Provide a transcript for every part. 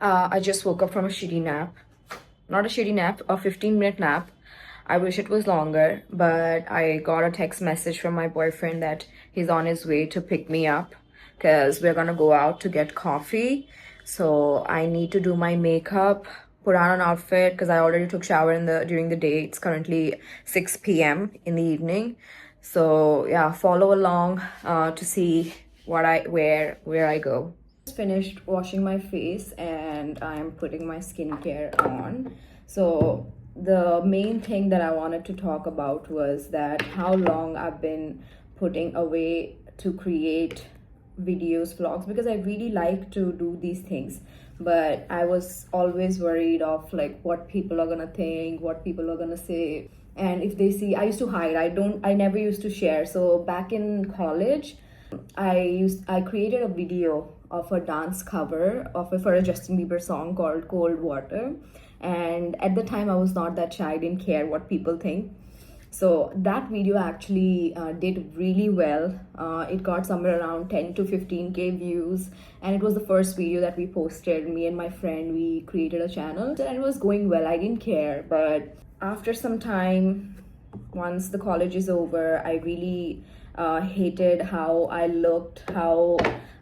I just woke up from a shitty nap. Not a shitty nap, a 15-minute nap. I wish it was longer, but I got a text message from my boyfriend that he's on his way to pick me up because we're gonna go out to get coffee. So I need to do my makeup, put on an outfit because I already took shower during the day. It's currently 6 p.m. in the evening. So yeah, follow along to see what I wear, where I go. Finished washing my face and I'm putting my skincare on. So the main thing that I wanted to talk about was that how long I've been putting away to create videos, vlogs, because I really like to do these things, but I was always worried of like what people are gonna think, what people are gonna say, and if they see. I used to hide. I never used to share. So back in college, I created a video of a dance cover for a Justin Bieber song called Cold Water, and at the time I was not that shy. I didn't care what people think. So that video actually did really well. It got somewhere around 10 to 15k views, and it was the first video that we posted. Me and my friend, we created a channel and it was going well. I didn't care, but after some time, once the college is over, I really hated how I looked, how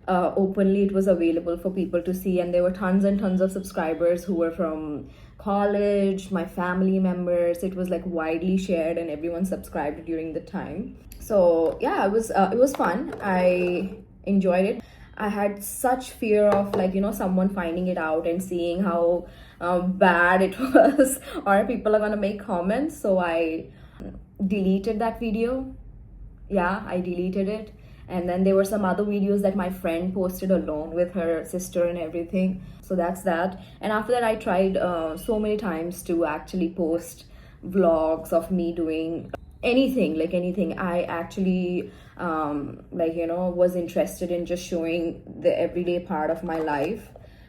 openly it was available for people to see, and there were tons and tons of subscribers who were from college, my family members. It was like widely shared and everyone subscribed during the time. So yeah, it was fun. I enjoyed it. I had such fear of like someone finding it out and seeing how bad it was, or people are gonna make comments. So I deleted that video. Yeah, I deleted it. And then there were some other videos that my friend posted alone with her sister and everything. So that's that. And after that, I tried so many times to actually post vlogs of me doing anything, like anything. I actually was interested in just showing the everyday part of my life,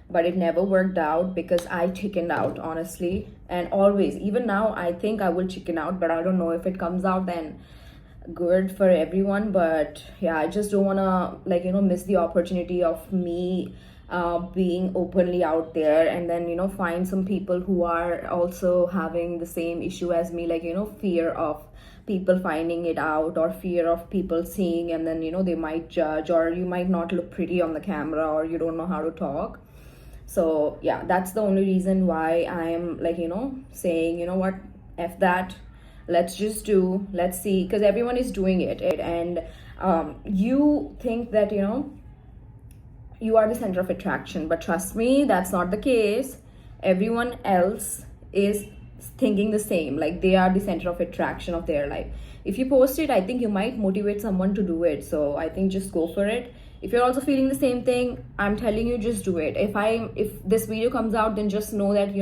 but it never worked out because I chickened out, honestly. And always, even now, I think I will chicken out, but I don't know if it comes out then good for everyone. But yeah, I just don't want to miss the opportunity of me being openly out there, and then find some people who are also having the same issue as me, like fear of people finding it out, or fear of people seeing, and then they might judge, or you might not look pretty on the camera, or you don't know how to talk. So yeah, that's the only reason why I am saying, what, f that, let's just let's see, because everyone is doing it. And you think that you are the center of attraction, but trust me, that's not the case. Everyone else is thinking the same, like they are the center of attraction of their life. If you post it, I think you might motivate someone to do it. So I think just go for it. If you're also feeling the same thing, I'm telling you, just do it. If this video comes out, then just know that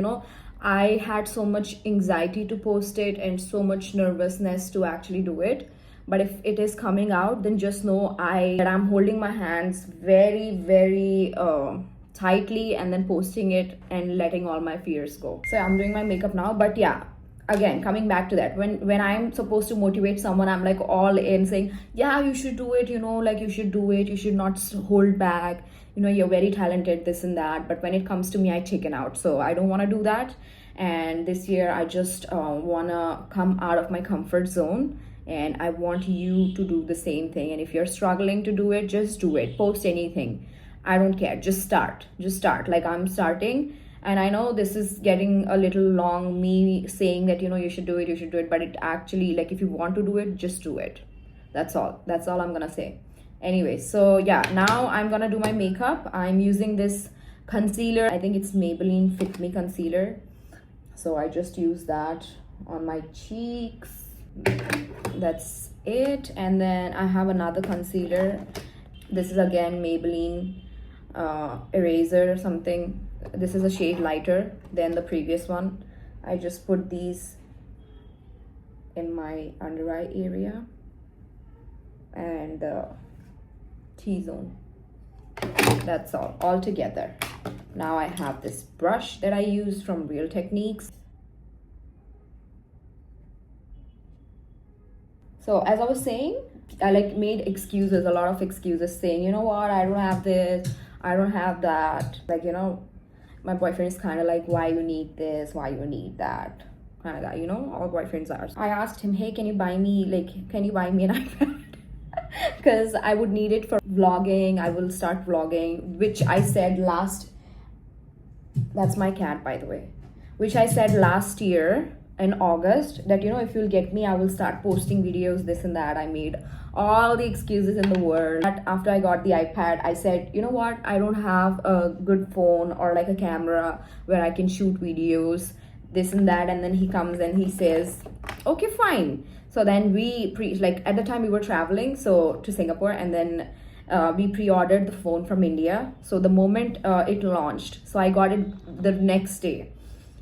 I had so much anxiety to post it and so much nervousness to actually do it. But if it is coming out, then just know that I'm holding my hands very, very tightly, and then posting it and letting all my fears go. So I'm doing my makeup now. But yeah, again, coming back to that, when I'm supposed to motivate someone, I'm like all in saying, yeah, you should do it, like you should do it, you should not hold back, you're very talented, this and that. But when it comes to me, I chicken out. So I don't want to do that. And this year I just want to come out of my comfort zone, and I want you to do the same thing. And if you're struggling to do it, just do it. Post anything, I don't care. Just start like I'm starting. And I know this is getting a little long, me saying that you should do it, but it actually, like, if you want to do it, just do it. That's all I'm gonna say. Anyway, so yeah, now I'm gonna do my makeup. I'm using this concealer. I think it's Maybelline Fit Me concealer. So I just use that on my cheeks. That's it. And then I have another concealer. This is again Maybelline eraser or something. This is a shade lighter than the previous one. I just put these in my under eye area and the T-zone. That's all together. Now I have this brush that I use from Real Techniques. So as I was saying, I made excuses, a lot of excuses, saying, what, I don't have this, I don't have that. my boyfriend is kind of like, why you need this, why you need that kind of guy, you know, all boyfriends are. I asked him, hey, can you buy me an iPad? Because I would need it for vlogging. I will start vlogging, which I said that's my cat, by the way, which I said last year in August, that, you know, if you'll get me, I will start posting videos, this and that. I made all the excuses in the world. But after I got the iPad, I said, you know what, I don't have a good phone or like a camera where I can shoot videos, this and that. And then he comes and he says, okay, fine. So then we at the time we were traveling to Singapore, and then we pre-ordered the phone from India. So the moment it launched, so I got it the next day.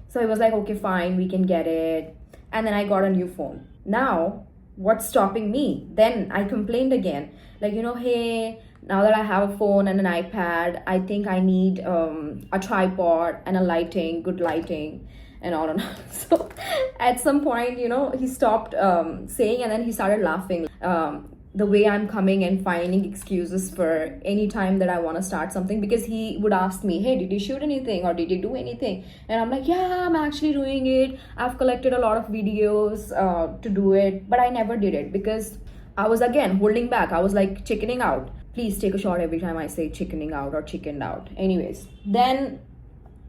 So I was like, okay, fine, we can get it. And then I got a new phone. Now, what's stopping me? Then I complained again. Like, you know, hey, now that I have a phone and an iPad, I think I need a tripod and good lighting and all. So at some point, you know, he stopped saying, and then he started laughing. The way I'm coming and finding excuses for any time that I want to start something, because he would ask me, hey, did you shoot anything or did you do anything? And I'm like, yeah, I'm actually doing it. I've collected a lot of videos to do it, but I never did it because I was again holding back. I was like chickening out. Please take a shot every time I say chickening out or chickened out. Anyways, then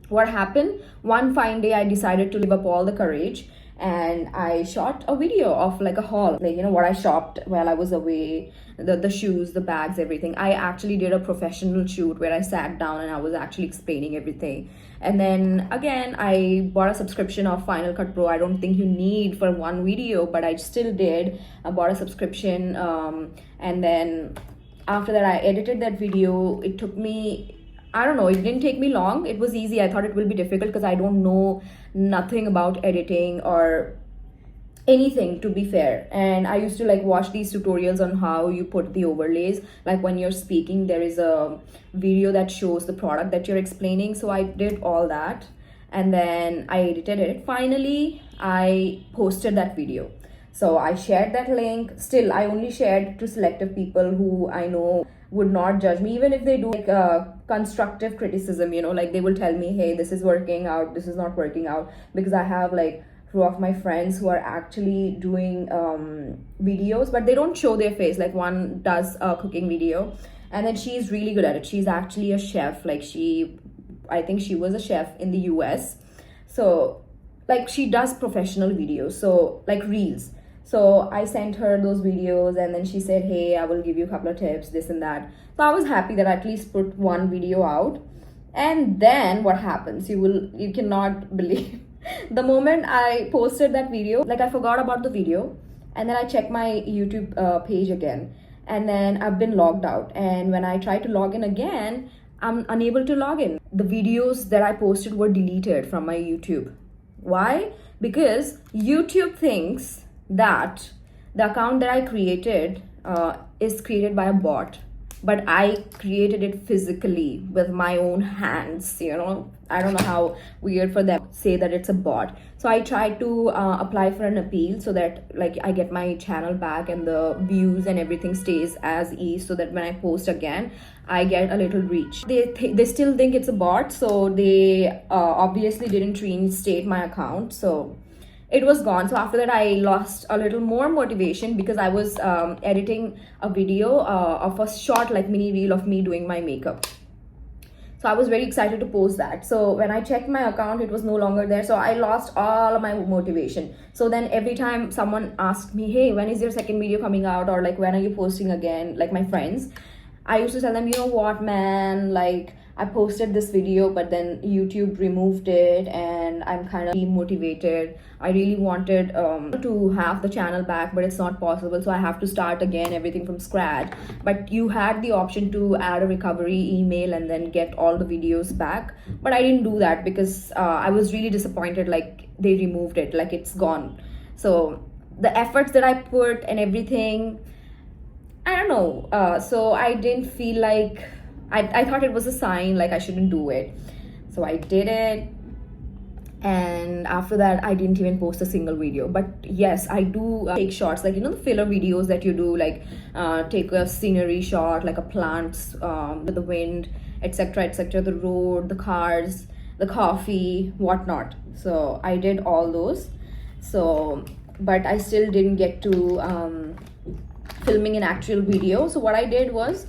what happened? One fine day, I decided to give up all the courage, and I shot a video of like a haul, like, you know, what I shopped while I was away, the shoes, the bags, everything. I actually did a professional shoot where I sat down and I was actually explaining everything. And then again, I bought a subscription of Final Cut Pro. I don't think you need for one video, but I still did. I bought a subscription, and then after that I edited that video. It took me, I don't know, it didn't take me long. It was easy. I thought it will be difficult because I don't know nothing about editing or anything, to be fair. And I used to like watch these tutorials on how you put the overlays. Like when you're speaking, there is a video that shows the product that you're explaining. So I did all that and then I edited it. Finally, I posted that video. So I shared that link. Still, I only shared to selective people who I know would not judge me, even if they do like constructive criticism, you know, like they will tell me, hey, this is working out, this is not working out, because I have like few of my friends who are actually doing videos, but they don't show their face. Like one does a cooking video and then she's really good at it. She's actually a chef. Like I think she was a chef in the US. So like she does professional videos, so like reels. So I sent her those videos and then she said, hey, I will give you a couple of tips, this and that. So I was happy that I at least put one video out. And then what happens? You cannot believe. The moment I posted that video, like I forgot about the video, and then I checked my YouTube page again, and then I've been logged out. And when I try to log in again, I'm unable to log in. The videos that I posted were deleted from my YouTube. Why? Because YouTube thinks that the account that I created is created by a bot, but I created it physically with my own hands. You know, I don't know how weird for them to say that it's a bot. So I tried to apply for an appeal so that like I get my channel back and the views and everything stays as is, so that when I post again I get a little reach. They still think it's a bot, so they obviously didn't reinstate my account. So it was gone. So after that I lost a little more motivation because I was editing a video of a short like mini reel of me doing my makeup. So I was very excited to post that. So when I checked my account, it was no longer there. So I lost all of my motivation. So then every time someone asked me, hey, when is your second video coming out? Or like, when are you posting again? Like my friends, I used to tell them, you know what, man, like I posted this video, but then YouTube removed it and I'm kind of demotivated. I really wanted to have the channel back, but it's not possible. So I have to start again, everything from scratch. But you had the option to add a recovery email and then get all the videos back. But I didn't do that because I was really disappointed. Like they removed it, like it's gone. So the efforts that I put and everything, I don't know. So I didn't feel like, I thought it was a sign like I shouldn't do it. So I did it. And after that, I didn't even post a single video. But yes, I do take shots, like, you know, the filler videos that you do, like take a scenery shot, like a plants with the wind, etc., etc., the road, the cars. the coffee, whatnot. So I did all those. So, but I still didn't get to filming an actual video. So what I did was,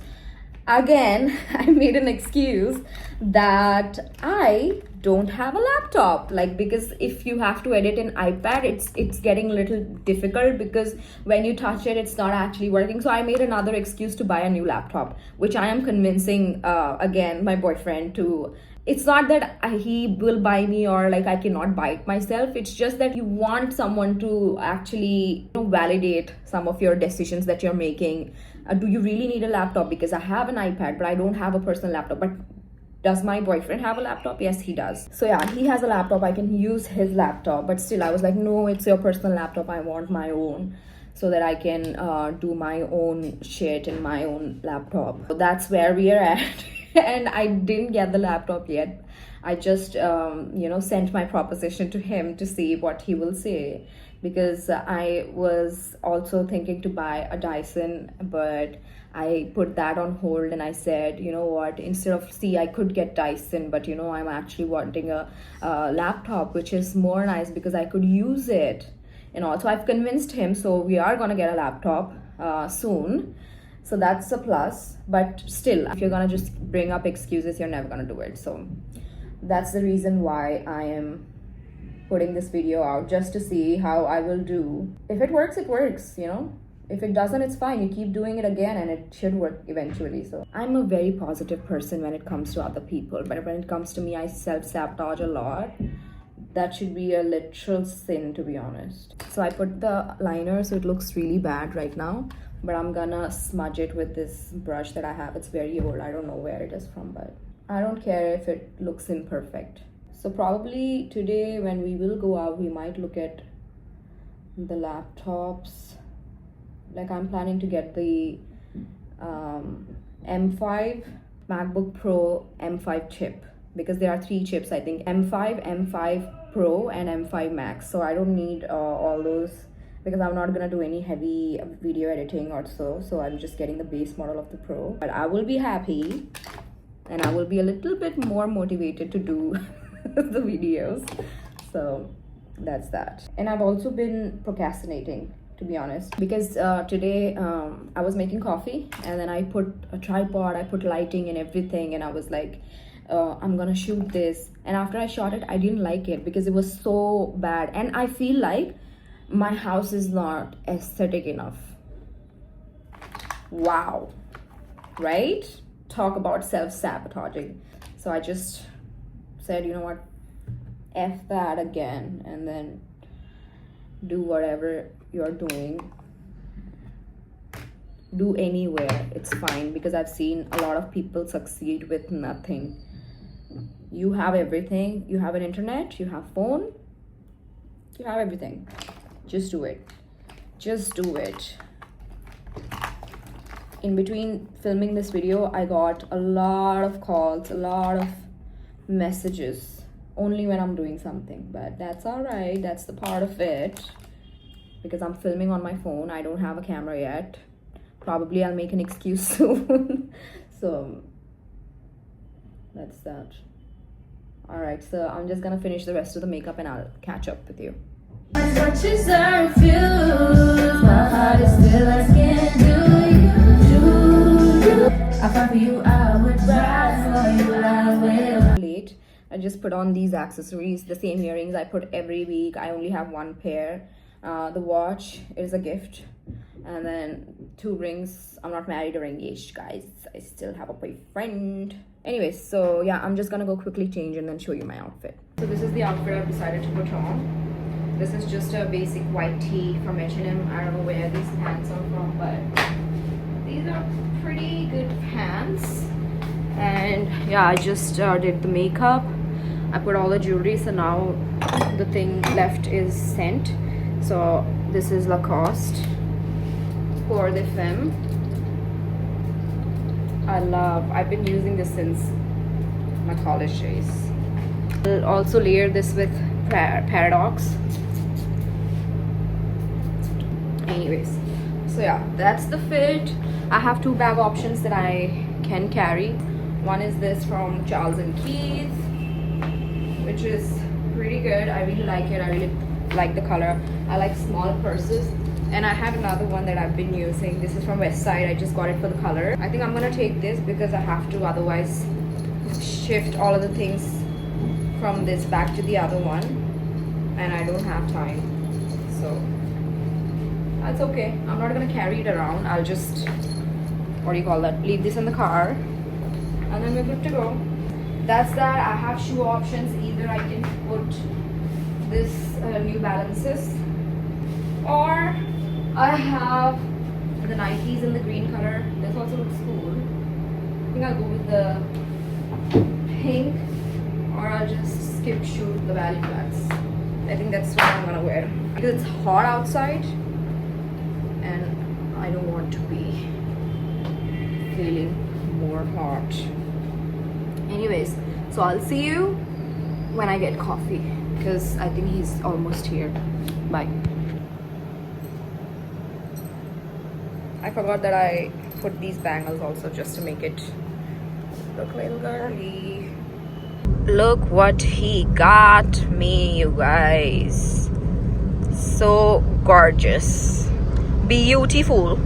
again, I made an excuse that I don't have a laptop, like, because if you have to edit an iPad, it's getting a little difficult, because when you touch it, it's not actually working. So I made another excuse to buy a new laptop, which I am convincing again my boyfriend to. It's not that he will buy me, or like I cannot buy it myself. It's just that you want someone to actually, validate some of your decisions that you're making. Do you really need a laptop? Because I have an iPad, but I don't have a personal laptop. But does my boyfriend have a laptop? Yes, he does. So yeah, he has a laptop. I can use his laptop. But still, I was like, no, it's your personal laptop. I want my own, so that I can do my own shit in my own laptop. So that's where we are at. And I didn't get the laptop yet. I just sent my proposition to him to see what he will say, because I was also thinking to buy a Dyson, but I put that on hold, and I said, you know what, instead of, I could get Dyson, but I'm actually wanting a laptop, which is more nice because I could use it. So I've convinced him, so we are gonna get a laptop soon. So that's a plus. But still, if you're gonna just bring up excuses, you're never gonna do it. So that's the reason why I am putting this video out, just to see how I will do. If it works, it works, If it doesn't, it's fine. You keep doing it again, and it should work eventually. So I'm a very positive person when it comes to other people, but when it comes to me, I self-sabotage a lot. That should be a literal sin, to be honest. So I put the liner, so it looks really bad right now, but I'm gonna smudge it with this brush that I have. It's very old. I don't know where it is from, but I don't care if it looks imperfect. So probably today, when we will go out, we might look at the laptops. Like, I'm planning to get the M5 MacBook Pro M5 chip, because there are 3 chips, I think, M5, M5 Pro, and M5 Max. So I don't need all those, because I'm not gonna do any heavy video editing or so I'm just getting the base model of the Pro. But I will be happy, and I will be a little bit more motivated to do the videos. So that's that. And I've also been procrastinating, to be honest, because today I was making coffee, and then I put a tripod, I put lighting and everything, and I was like, I'm gonna shoot this. And after I shot it, I didn't like it because it was so bad, and I feel like my house is not aesthetic enough. Wow, right? Talk about self-sabotaging. So I just said, you know what, F that again, and then do whatever you're doing. Do anywhere, it's fine, because I've seen a lot of people succeed with nothing. You have everything. You have an internet, you have phone, you have everything. Just do it. Just do it. In between filming this video, I got a lot of calls, a lot of messages, only when I'm doing something, but that's all right. That's the part of it, because I'm filming on my phone. I don't have a camera yet. Probably I'll make an excuse soon. So that's that. All right, so I'm just gonna finish the rest of the makeup, and I'll catch up with you. As much as I refuse, my heart is still asking, do you? I fight for you, I would die for you, I will. Late. I just put on these accessories, the same earrings I put every week. I only have 1 pair. The watch is a gift, and then 2 rings. I'm not married or engaged, guys. I still have a boyfriend. Anyways, so yeah, I'm just gonna go quickly change and then show you my outfit. So this is the outfit I've decided to put on. This is just a basic white tee from H&M. I don't know where these pants are from, but these are pretty good pants. And yeah, I just did the makeup. I put all the jewelry, so now the thing left is scent. So this is Lacoste Pour de Femme. I've been using this since my college days. I'll also layer this with Paradox. Anyways, so yeah, that's the fit. I have 2 bag options that I can carry. One is this from Charles & Keith, which is pretty good. I really like it. I really like the color. I like small purses. And I have another one that I've been using. This is from West Side. I just got it for the color. I think I'm gonna take this because I have to otherwise shift all of the things from this back to the other one, and I don't have time, so that's okay. I'm not gonna carry it around. I'll just, what do you call that, leave this in the car, and then we're good to go. That's that. I have shoe options. Either I can put this New Balances, or I have the Nikes in the green color. This also looks cool. I think I'll go with the pink, or I'll just skip shoot the Valley Flats. I think that's what I'm gonna wear because it's hot outside and I don't want to be feeling more hot. Anyways, so I'll see you when I get coffee because I think he's almost here. Bye. I forgot that I put these bangles also just to make it look a little girly. Look what he got me, you guys. So gorgeous. Beautiful.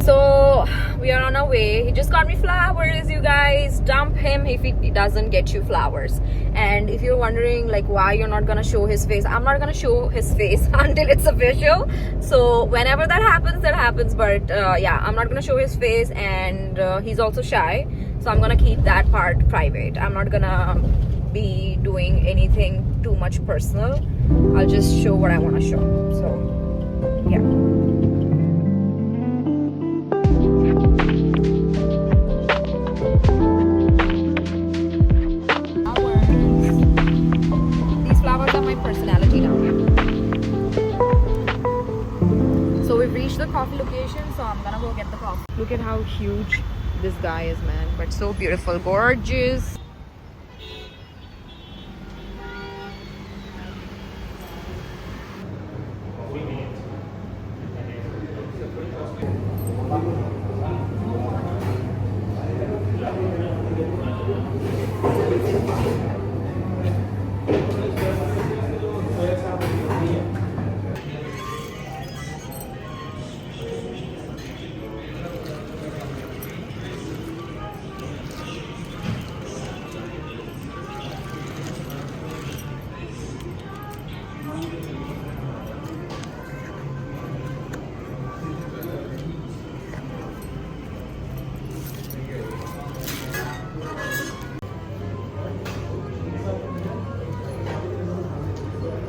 So we are on our way. He just got me flowers, you guys. Dump him if he doesn't get you flowers. And if you're wondering like why you're not gonna show his face, I'm not gonna show his face until it's official. So whenever that happens. But yeah, I'm not gonna show his face, and he's also shy, so I'm gonna keep that part private. I'm not gonna be doing anything too much personal. I'll just show what I want to show. So yeah. The coffee location, so I'm gonna go get the coffee. Look at how huge this guy is, man, but so beautiful, gorgeous.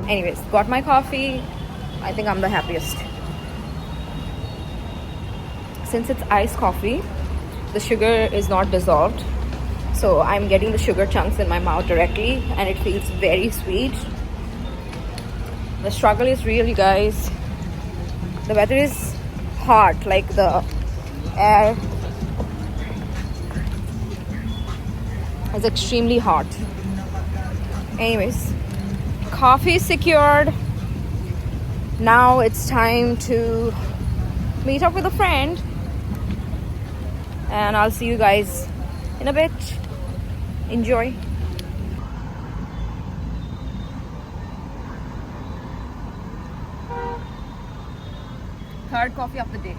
Anyways, got my coffee. I think I'm the happiest. Since it's iced coffee, the sugar is not dissolved. So I'm getting the sugar chunks in my mouth directly and it feels very sweet. The struggle is real, you guys. The weather is hot, like the air is extremely hot. Anyways, coffee secured. Now it's time to meet up with a friend, and I'll see you guys in a bit. Enjoy. Third coffee of the day.